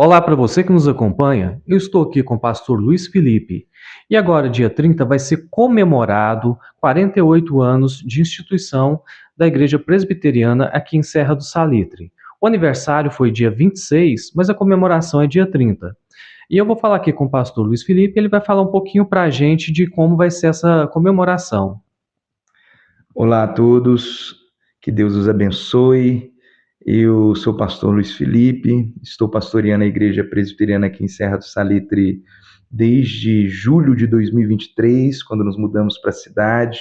Olá para você que nos acompanha, eu estou aqui com o pastor Luiz Felipe. E agora, dia 30, vai ser comemorado 48 anos de instituição da Igreja Presbiteriana aqui em Serra do Salitre. O aniversário foi dia 26, mas a comemoração é dia 30. E eu vou falar aqui com o pastor Luiz Felipe, ele vai falar um pouquinho para a gente de como vai ser essa comemoração. Olá a todos, que Deus os abençoe. Eu sou o pastor Luiz Felipe, estou pastoreando a Igreja Presbiteriana aqui em Serra do Salitre desde julho de 2023, quando nos mudamos para a cidade.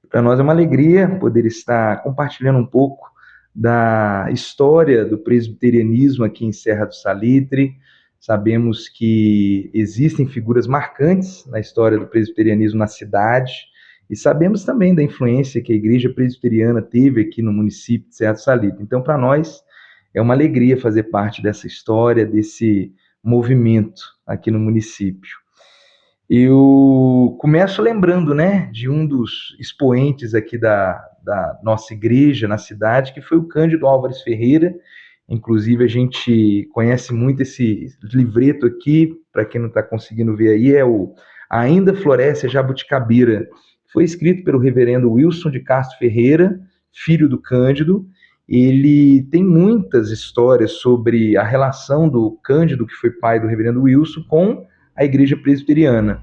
Para nós é uma alegria poder estar compartilhando um pouco da história do presbiterianismo aqui em Serra do Salitre. Sabemos que existem figuras marcantes na história do presbiterianismo na cidade, e sabemos também da influência que a Igreja Presbiteriana teve aqui no município de Serra do Salitre. Então, para nós, é uma alegria fazer parte dessa história, desse movimento aqui no município. Eu começo lembrando, né, de um dos expoentes aqui da nossa igreja na cidade, que foi o Cândido Álvares Ferreira. Inclusive, a gente conhece muito esse livreto aqui, para quem não está conseguindo ver aí, é o Ainda Floresce a Jabuticabira. Foi escrito pelo reverendo Wilson de Castro Ferreira, filho do Cândido. Ele tem muitas histórias sobre a relação do Cândido, que foi pai do reverendo Wilson, com a Igreja Presbiteriana.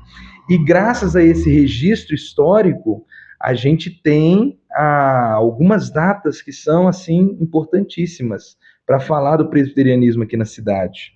E graças a esse registro histórico, a gente tem algumas datas que são assim importantíssimas para falar do presbiterianismo aqui na cidade.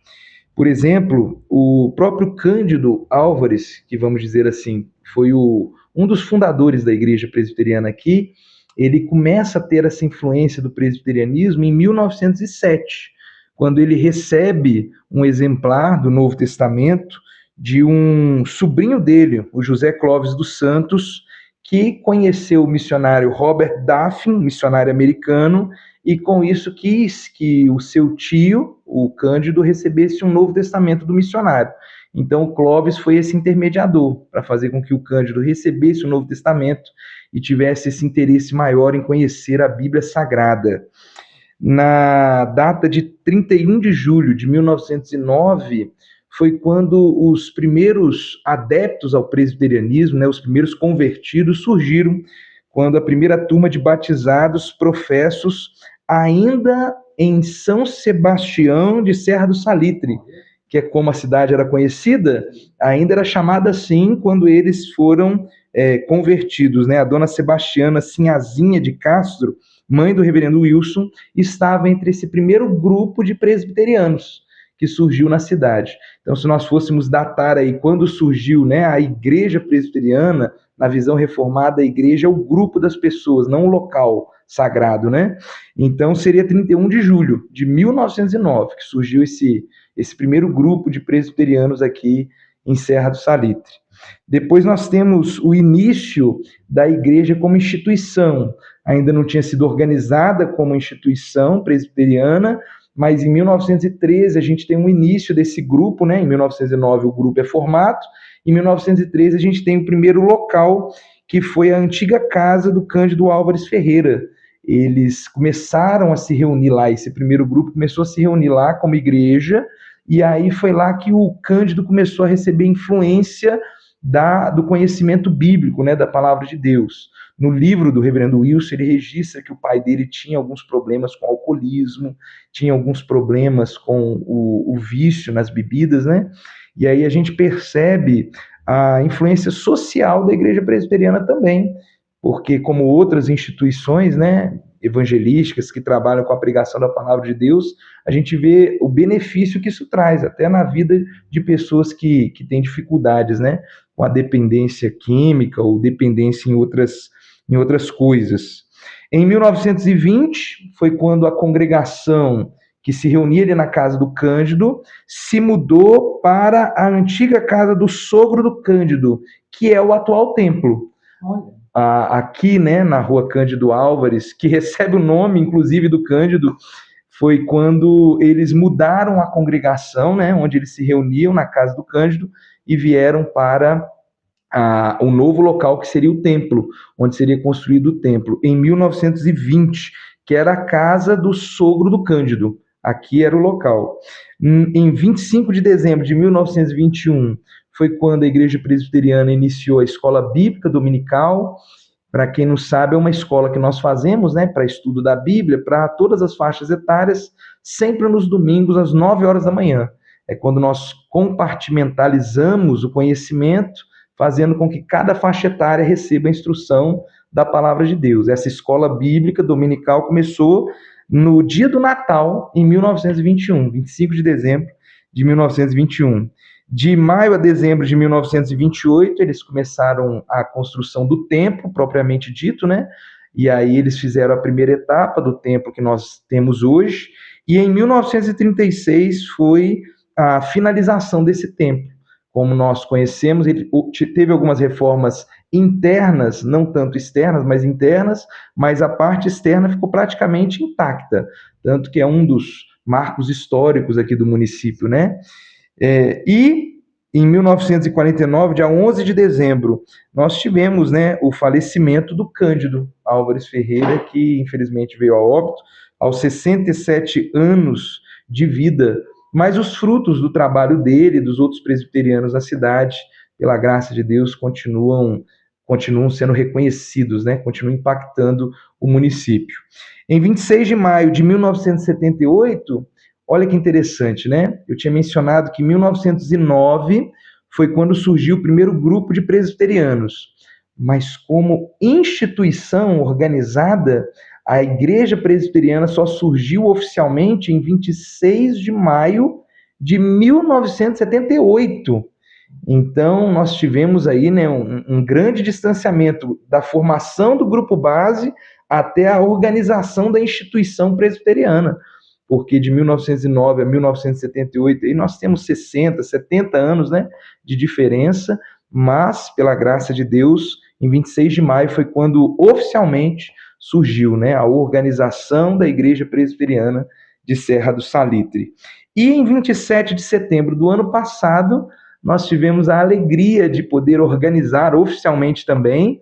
Por exemplo, o próprio Cândido Álvares, que vamos dizer assim, foi um dos fundadores da Igreja Presbiteriana aqui, ele começa a ter essa influência do presbiterianismo em 1907, quando ele recebe um exemplar do Novo Testamento de um sobrinho dele, o José Clóvis dos Santos, que conheceu o missionário Robert Daffin, missionário americano, e com isso quis que o seu tio, o Cândido, recebesse um Novo Testamento do missionário. Então, o Clóvis foi esse intermediador para fazer com que o Cândido recebesse o Novo Testamento e tivesse esse interesse maior em conhecer a Bíblia Sagrada. Na data de 31 de julho de 1909, foi quando os primeiros adeptos ao presbiterianismo, né, os primeiros convertidos, surgiram, quando a primeira turma de batizados professos, ainda em São Sebastião de Serra do Salitre, que é como a cidade era conhecida, ainda era chamada assim quando eles foram convertidos. Né? A dona Sebastiana Sinhazinha de Castro, mãe do reverendo Wilson, estava entre esse primeiro grupo de presbiterianos que surgiu na cidade. Então, se nós fôssemos datar aí quando surgiu, né, a igreja presbiteriana, na visão reformada, a igreja é o grupo das pessoas, não o local sagrado, né? Então, seria 31 de julho de 1909 que surgiu esse primeiro grupo de presbiterianos aqui em Serra do Salitre. Depois nós temos o início da igreja como instituição. Ainda não tinha sido organizada como instituição presbiteriana, mas em 1913 a gente tem um início desse grupo, né? Em 1909 o grupo é formado, em 1913 a gente tem o primeiro local, que foi a antiga casa do Cândido Álvares Ferreira. Eles começaram a se reunir lá, esse primeiro grupo começou a se reunir lá como igreja, e aí foi lá que o Cândido começou a receber influência do conhecimento bíblico, né, da palavra de Deus. No livro do reverendo Wilson, ele registra que o pai dele tinha alguns problemas com alcoolismo, tinha alguns problemas com o vício nas bebidas, né? E aí a gente percebe a influência social da igreja presbiteriana também, porque como outras instituições, né, evangelísticas que trabalham com a pregação da palavra de Deus, a gente vê o benefício que isso traz, até na vida de pessoas que têm dificuldades, né, com a dependência química ou dependência em outras coisas. Em 1920, foi quando a congregação que se reunia ali na casa do Cândido se mudou para a antiga casa do sogro do Cândido, que é o atual templo. Olha. Aqui, né, na rua Cândido Álvares, que recebe o nome, inclusive, do Cândido, foi quando eles mudaram a congregação, né, onde eles se reuniam na casa do Cândido, e vieram para um novo local que seria o templo, onde seria construído o templo, em 1920, que era a casa do sogro do Cândido. Aqui era o local. Em 25 de dezembro de 1921, foi quando a Igreja Presbiteriana iniciou a Escola Bíblica Dominical. Para quem não sabe, é uma escola que nós fazemos, né, para estudo da Bíblia, para todas as faixas etárias, sempre nos domingos, às 9 horas da manhã. É quando nós compartimentalizamos o conhecimento, fazendo com que cada faixa etária receba a instrução da palavra de Deus. Essa escola bíblica dominical começou no dia do Natal, em 1921, 25 de dezembro de 1921. De maio a dezembro de 1928, eles começaram a construção do templo, propriamente dito, né? E aí eles fizeram a primeira etapa do templo que nós temos hoje. E em 1936 foi a finalização desse templo. Como nós conhecemos, ele teve algumas reformas internas, não tanto externas, mas internas, mas a parte externa ficou praticamente intacta, tanto que é um dos marcos históricos aqui do município, né? E em 1949, dia 11 de dezembro, nós tivemos, né, o falecimento do Cândido Álvares Ferreira, que infelizmente veio a óbito aos 67 anos de vida, mas os frutos do trabalho dele e dos outros presbiterianos da cidade, pela graça de Deus, continuam sendo reconhecidos, né, continuam impactando o município. Em 26 de maio de 1978, olha que interessante, né? Eu tinha mencionado que em 1909 foi quando surgiu o primeiro grupo de presbiterianos, mas como instituição organizada, a Igreja Presbiteriana só surgiu oficialmente em 26 de maio de 1978. Então, nós tivemos aí, né, um grande distanciamento da formação do grupo base até a organização da instituição presbiteriana, porque de 1909 a 1978 aí nós temos 60, 70 anos, né, de diferença, mas, pela graça de Deus, em 26 de maio foi quando oficialmente surgiu, né, a organização da Igreja Presbiteriana de Serra do Salitre. E em 27 de setembro do ano passado, nós tivemos a alegria de poder organizar oficialmente também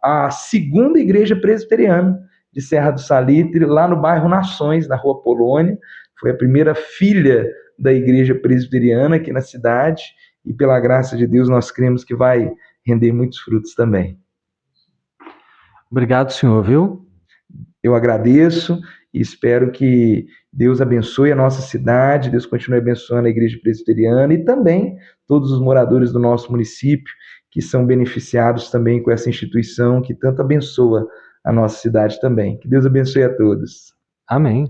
a segunda Igreja Presbiteriana de Serra do Salitre, lá no bairro Nações, na Rua Polônia. Foi a primeira filha da Igreja Presbiteriana aqui na cidade, e pela graça de Deus nós cremos que vai render muitos frutos também. Obrigado, senhor, viu? Eu agradeço e espero que Deus abençoe a nossa cidade, Deus continue abençoando a Igreja Presbiteriana e também todos os moradores do nosso município que são beneficiados também com essa instituição que tanto abençoa a nossa cidade também. Que Deus abençoe a todos. Amém.